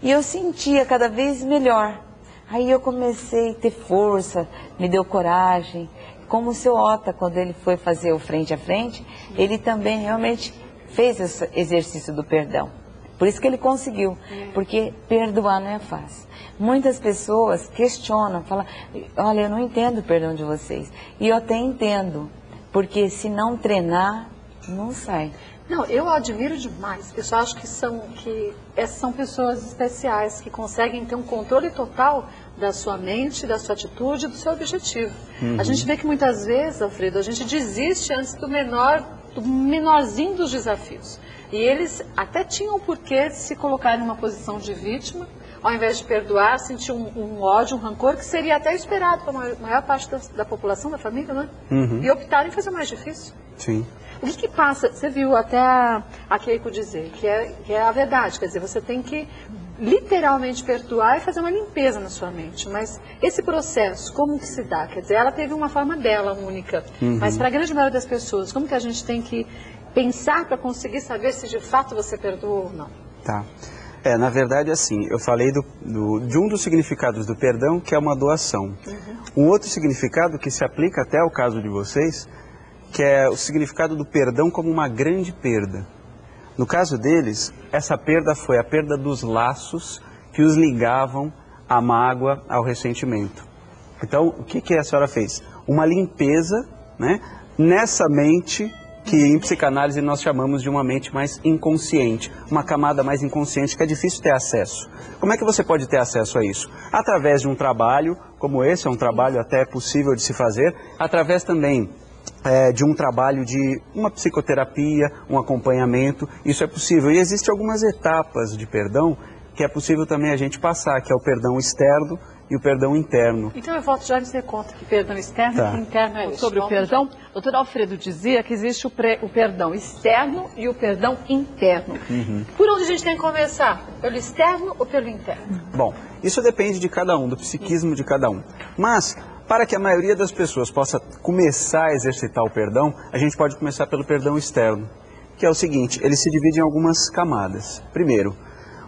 E eu sentia cada vez melhor. Aí eu comecei a ter força, me deu coragem. Como o seu Ota, quando ele foi fazer o frente a frente, ele também realmente fez esse exercício do perdão. Por isso que ele conseguiu, porque perdoar não é fácil. Muitas pessoas questionam, falam, olha, eu não entendo o perdão de vocês. E eu até entendo, porque se não treinar, não sai. Não, eu admiro demais. Eu só acho que essas são pessoas especiais que conseguem ter um controle total da sua mente, da sua atitude, do seu objetivo. A gente vê que muitas vezes, Alfredo, a gente desiste antes do menorzinho dos desafios. E eles até tinham porquê de se colocar numa posição de vítima, ao invés de perdoar, sentir um ódio, um rancor, que seria até esperado pela maior parte da população, da família, né? E optarem em fazer o mais difícil. Sim. O que passa, você viu até a Keiko dizer, que é a verdade, quer dizer, você tem que literalmente perdoar e fazer uma limpeza na sua mente, mas esse processo, como que se dá? Quer dizer, ela teve uma forma dela única, mas para a grande maioria das pessoas, como que a gente tem que pensar para conseguir saber se de fato você perdoou ou não? Tá. Na verdade, assim, eu falei de um dos significados do perdão, que é uma doação. Um outro significado que se aplica até ao caso de vocês, que é o significado do perdão como uma grande perda. No caso deles, essa perda foi a perda dos laços que os ligavam à mágoa, ao ressentimento. Então, o que a senhora fez? Uma limpeza, né, nessa mente que em psicanálise nós chamamos de uma mente mais inconsciente, uma camada mais inconsciente que é difícil ter acesso. Como é que você pode ter acesso a isso? Através de um trabalho, como esse, é um trabalho até possível de se fazer, através também de um trabalho de uma psicoterapia, um acompanhamento, isso é possível. E existem algumas etapas de perdão que é possível também a gente passar, que é o perdão externo e o perdão interno. Então eu volto já a dizer conta que perdão externo e interno é isso. Sobre o perdão, o doutor Alfredo dizia que existe o perdão externo e o perdão interno. Por onde a gente tem que começar? Pelo externo ou pelo interno? Bom, isso depende de cada um, do psiquismo de cada um. Mas, para que a maioria das pessoas possa começar a exercitar o perdão, a gente pode começar pelo perdão externo, que é o seguinte, ele se divide em algumas camadas. Primeiro,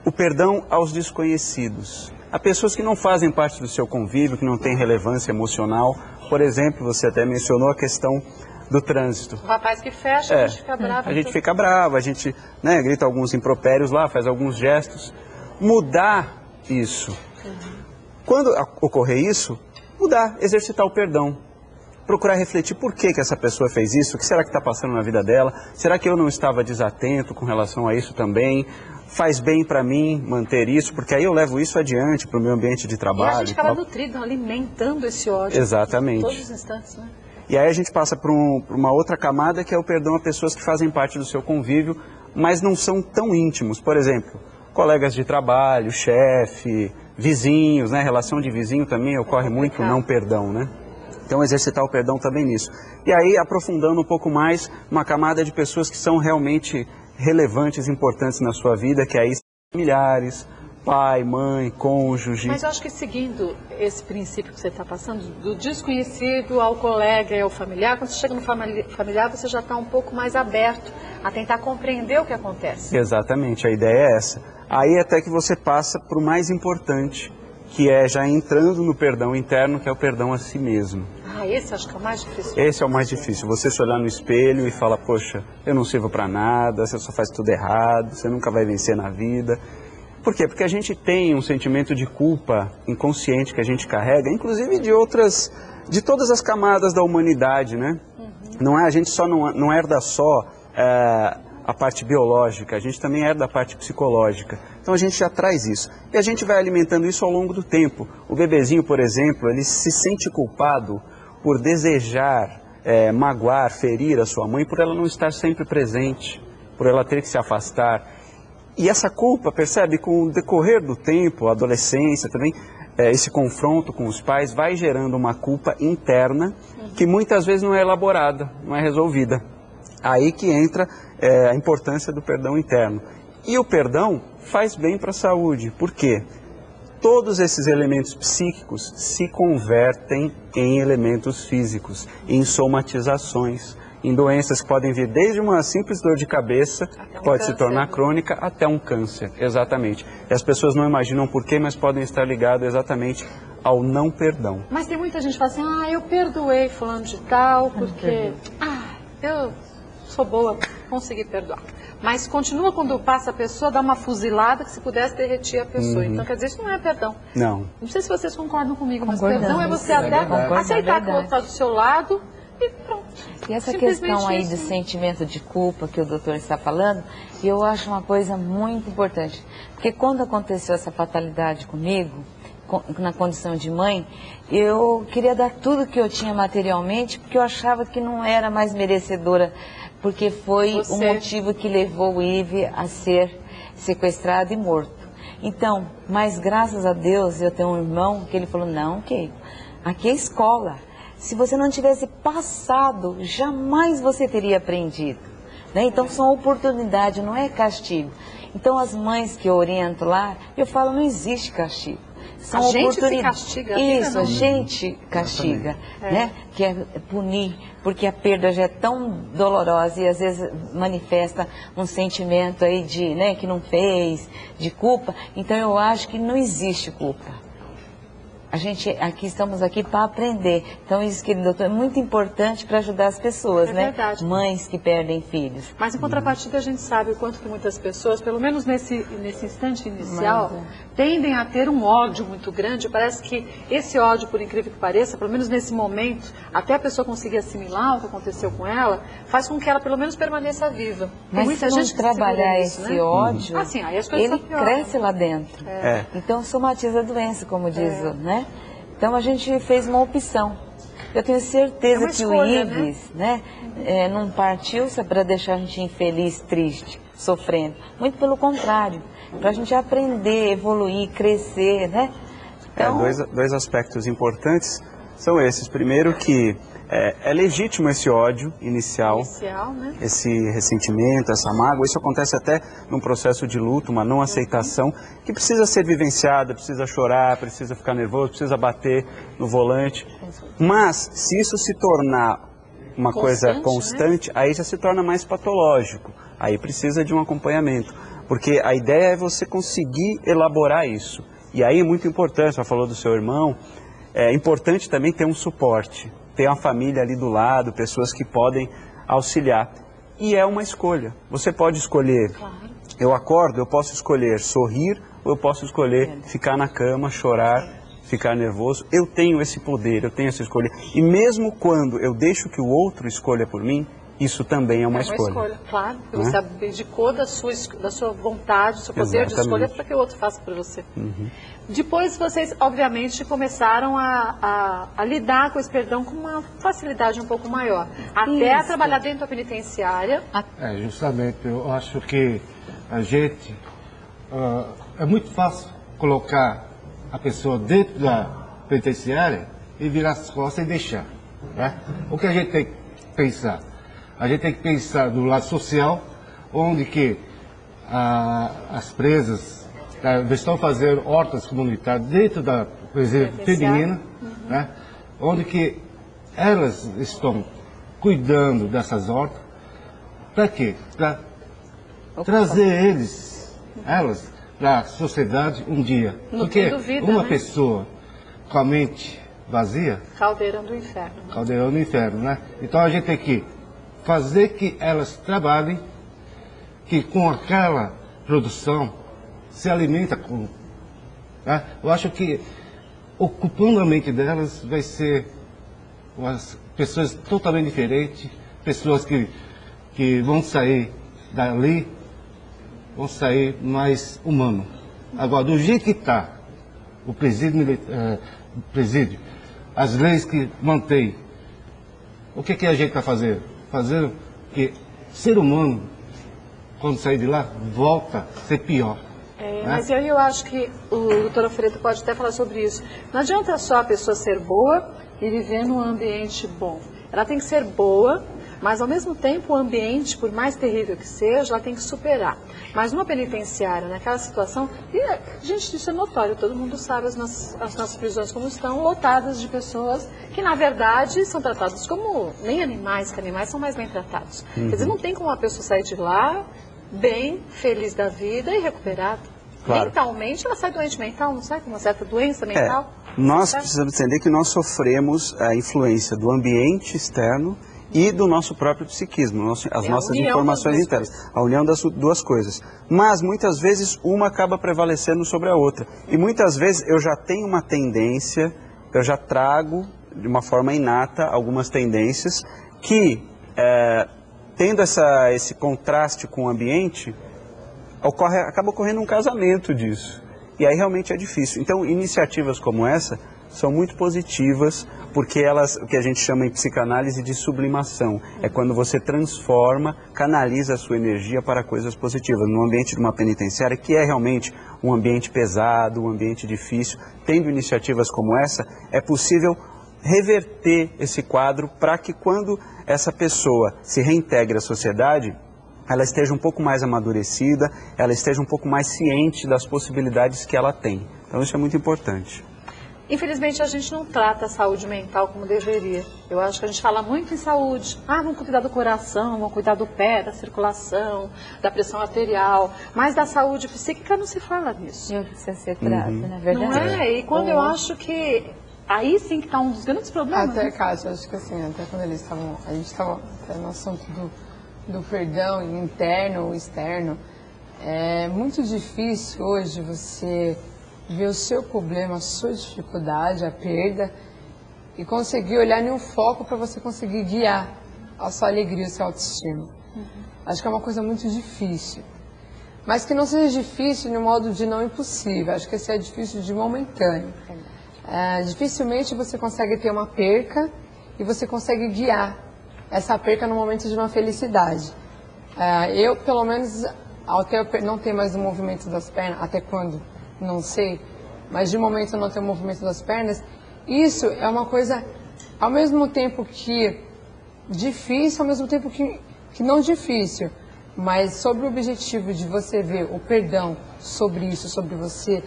o perdão aos desconhecidos. Há pessoas que não fazem parte do seu convívio, que não têm relevância emocional. Por exemplo, você até mencionou a questão do trânsito. O rapaz que fecha, a gente fica bravo. A gente fica bravo, a gente grita alguns impropérios lá, faz alguns gestos. Mudar isso. Quando ocorrer isso, mudar, exercitar o perdão. Procurar refletir por que essa pessoa fez isso, o que será que está passando na vida dela, será que eu não estava desatento com relação a isso também, faz bem para mim manter isso, porque aí eu levo isso adiante para o meu ambiente de trabalho. E a gente acaba nutrido, alimentando esse ódio. Exatamente. Em todos os instantes, né? E aí a gente passa por uma outra camada que é o perdão a pessoas que fazem parte do seu convívio, mas não são tão íntimos. Por exemplo, colegas de trabalho, chefe, vizinhos, né? Relação de vizinho também ocorre muito o não perdão, né? Então, exercitar o perdão também nisso. E aí, aprofundando um pouco mais, uma camada de pessoas que são realmente relevantes, importantes na sua vida, que aí são familiares, pai, mãe, cônjuge. Mas eu acho que seguindo esse princípio que você está passando, do desconhecido ao colega e ao familiar, quando você chega no familiar, você já está um pouco mais aberto a tentar compreender o que acontece. Exatamente, a ideia é essa. Aí até que você passa para o mais importante, que é já entrando no perdão interno, que é o perdão a si mesmo. Esse acho que é o mais difícil. Esse é o mais difícil, você se olhar no espelho e falar, poxa, eu não sirvo para nada, você só faz tudo errado, você nunca vai vencer na vida. Por quê? Porque a gente tem um sentimento de culpa inconsciente que a gente carrega, inclusive de todas as camadas da humanidade, né? Não é, a gente só não herda só a parte biológica, a gente também herda a parte psicológica. Então a gente já traz isso. E a gente vai alimentando isso ao longo do tempo. O bebezinho, por exemplo, ele se sente culpado por desejar magoar, ferir a sua mãe, por ela não estar sempre presente, por ela ter que se afastar. E essa culpa, percebe, com o decorrer do tempo, a adolescência também, esse confronto com os pais vai gerando uma culpa interna que muitas vezes não é elaborada, não é resolvida. Aí que entra a importância do perdão interno. E o perdão faz bem para a saúde. Por quê? Todos esses elementos psíquicos se convertem em elementos físicos, em somatizações. em doenças que podem vir desde uma simples dor de cabeça, que pode se tornar crônica, até um câncer, exatamente. E as pessoas não imaginam por quê, mas podem estar ligadas exatamente ao não perdão. Mas tem muita gente que fala assim, eu perdoei fulano de tal, porque, eu sou boa, consegui perdoar. Mas continua quando passa a pessoa, dá uma fuzilada que se pudesse derretir a pessoa. Então, quer dizer, isso não é perdão. Não. Não sei se vocês concordam comigo, mas perdão é você até aceitar que o outro está do seu lado e pronto. E essa questão aí do sentimento de culpa que o doutor está falando, eu acho uma coisa muito importante. Porque quando aconteceu essa fatalidade comigo, na condição de mãe, eu queria dar tudo que eu tinha materialmente, porque eu achava que não era mais merecedora, porque foi o motivo que levou o Ive a ser sequestrado e morto. Então, mas graças a Deus, eu tenho um irmão que ele falou, não, Keiko, aqui é escola. Se você não tivesse passado, jamais você teria aprendido. Né? Então, são oportunidades, não é castigo. Então, as mães que eu oriento lá, eu falo, não existe castigo. São a gente se castiga. Isso, a gente castiga, né? Que é punir, porque a perda já é tão dolorosa e às vezes manifesta um sentimento aí de, né, que não fez, de culpa. Então eu acho que não existe culpa. A gente estamos aqui para aprender. Então isso, querido doutor, é muito importante para ajudar as pessoas, né? Verdade. Mães que perdem filhos. Mas em contrapartida a gente sabe o quanto que muitas pessoas, pelo menos nesse instante inicial, tendem a ter um ódio muito grande. Parece que esse ódio, por incrível que pareça, pelo menos nesse momento, até a pessoa conseguir assimilar o que aconteceu com ela, faz com que ela pelo menos permaneça viva. Mas muita se gente não trabalhar isso, esse né? ódio, Aí as coisas ele cresce lá dentro. Então somatiza a doença, como diz, né? Então a gente fez uma opção. Eu tenho certeza que o Ives, né, não partiu para deixar a gente infeliz, triste, sofrendo. Muito pelo contrário, para a gente aprender, evoluir, crescer, né? Então... Dois aspectos importantes são esses. Primeiro que é legítimo esse ódio inicial, né? Esse ressentimento, essa mágoa. Isso acontece até num processo de luto, uma não aceitação, que precisa ser vivenciada, precisa chorar, precisa ficar nervoso, precisa bater no volante. Mas, se isso se tornar uma coisa constante, aí já se torna mais patológico. Aí precisa de um acompanhamento. Porque a ideia é você conseguir elaborar isso. E aí é muito importante, você falou do seu irmão, é importante também ter um suporte. Ter uma família ali do lado, pessoas que podem auxiliar. E é uma escolha. Você pode escolher, eu acordo, eu posso escolher sorrir, ou eu posso escolher ficar na cama, chorar, ficar nervoso. Eu tenho esse poder, eu tenho essa escolha. E mesmo quando eu deixo que o outro escolha por mim, isso também é uma escolha. Claro, porque você abdicou da sua vontade, do seu poder de escolha para que o outro faça por você. Depois vocês, obviamente, começaram a lidar com esse perdão com uma facilidade um pouco maior. Até a trabalhar dentro da penitenciária. Justamente, eu acho que a gente... é muito fácil colocar a pessoa dentro da penitenciária e virar as costas e deixar. Né? O que a gente tem que pensar? A gente tem que pensar do lado social, onde que as presas estão fazendo hortas comunitárias dentro da presídio feminina, né? Onde que elas estão cuidando dessas hortas. Para quê? Para trazer elas para a sociedade um dia. Porque uma pessoa com a mente vazia... Caldeirão do inferno. Caldeirão do inferno, né? Então a gente tem que fazer que elas trabalhem, que com aquela produção se alimenta com... Né? Eu acho que ocupando a mente delas vai ser umas pessoas totalmente diferentes, pessoas que vão sair dali, vão sair mais humano. Agora, do jeito que está o presídio, as leis que mantém, o que a gente vai fazer? Fazer que ser humano, quando sair de lá, volta a ser pior. Né? Mas eu acho que o doutor Alfredo pode até falar sobre isso. Não adianta só a pessoa ser boa e viver num ambiente bom. Ela tem que ser boa, Mas, ao mesmo tempo, o ambiente, por mais terrível que seja, ela tem que superar. Mas numa penitenciária, naquela situação, e, gente, isso é notório, todo mundo sabe as nossas prisões como estão, lotadas de pessoas que, na verdade, são tratadas como nem animais, que animais são mais bem tratados. Quer dizer, não tem como uma pessoa sair de lá bem, feliz da vida e recuperada. Claro. Mentalmente, ela sai doente mental, não sai com uma certa doença mental? Nós precisamos entender que nós sofremos a influência do ambiente externo e do nosso próprio psiquismo, as nossas informações internas, a união das duas coisas. Mas, muitas vezes, uma acaba prevalecendo sobre a outra. E, muitas vezes, eu já tenho uma tendência, eu já trago, de uma forma inata, algumas tendências que, tendo esse contraste com o ambiente, acaba ocorrendo um casamento disso. E aí realmente é difícil. Então, iniciativas como essa são muito positivas, porque elas, o que a gente chama em psicanálise de sublimação, é quando você transforma, canaliza a sua energia para coisas positivas. No ambiente de uma penitenciária, que é realmente um ambiente pesado, um ambiente difícil, tendo iniciativas como essa, é possível reverter esse quadro para que quando essa pessoa se reintegre à sociedade, ela esteja um pouco mais amadurecida, ela esteja um pouco mais ciente das possibilidades que ela tem. Então isso é muito importante. Infelizmente, a gente não trata a saúde mental como deveria. Eu acho que a gente fala muito em saúde. Vamos cuidar do coração, vamos cuidar do pé, da circulação, da pressão arterial. Mas da saúde psíquica não se fala nisso. Não precisa ser trato, na verdade. Não é? E quando eu acho que aí sim que está um dos grandes problemas. Até, Kátia, acho que assim, até quando a gente estava no assunto do perdão interno ou externo, é muito difícil hoje você ver o seu problema, a sua dificuldade, a perda, e conseguir olhar em um foco para você conseguir guiar a sua alegria, o seu autoestima. Acho que é uma coisa muito difícil. Mas que não seja difícil no modo de não impossível, acho que isso é difícil de momentâneo. Dificilmente você consegue ter uma perca e você consegue guiar essa perca no momento de uma felicidade. Eu, pelo menos, até eu não ter mais o movimento das pernas, até quando, não sei, mas de momento eu não ter o movimento das pernas, isso é uma coisa, ao mesmo tempo que difícil, ao mesmo tempo que não difícil, mas sobre o objetivo de você ver o perdão sobre isso, sobre você,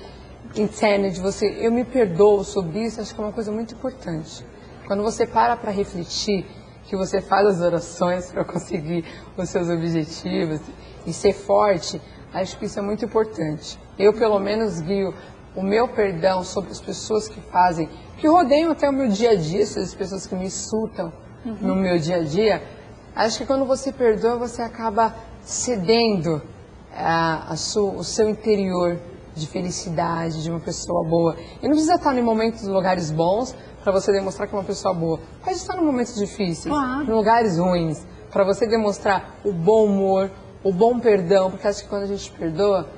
interno, de você, eu me perdoo sobre isso, acho que é uma coisa muito importante. Quando você para refletir, que você faz as orações para conseguir os seus objetivos e ser forte, acho que isso é muito importante. Eu, pelo menos, guio o meu perdão sobre as pessoas que rodeiam até o meu dia a dia, as pessoas que me insultam no meu dia a dia. Acho que quando você perdoa, você acaba cedendo o seu interior de felicidade, de uma pessoa boa. E não precisa estar em momentos, lugares bons, para você demonstrar que é uma pessoa boa. Pode estar em momentos difíceis, em lugares ruins, para você demonstrar o bom humor, o bom perdão, porque acho que quando a gente perdoa,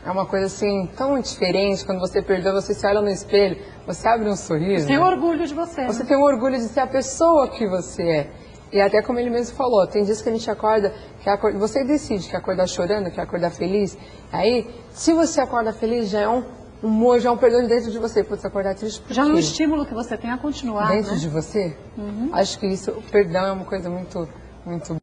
é uma coisa assim tão diferente. Quando você perdoa, você se olha no espelho, você abre um sorriso. Você tem orgulho de você. Você tem orgulho de ser a pessoa que você é. E até como ele mesmo falou, tem dias que a gente acorda, você decide que acordar chorando, que acordar feliz. Aí, se você acorda feliz, já é um humor, já é um perdão de dentro de você. Pode acordar triste por já é um estímulo que você tem a continuar, dentro de você. Acho que isso, o perdão é uma coisa muito, muito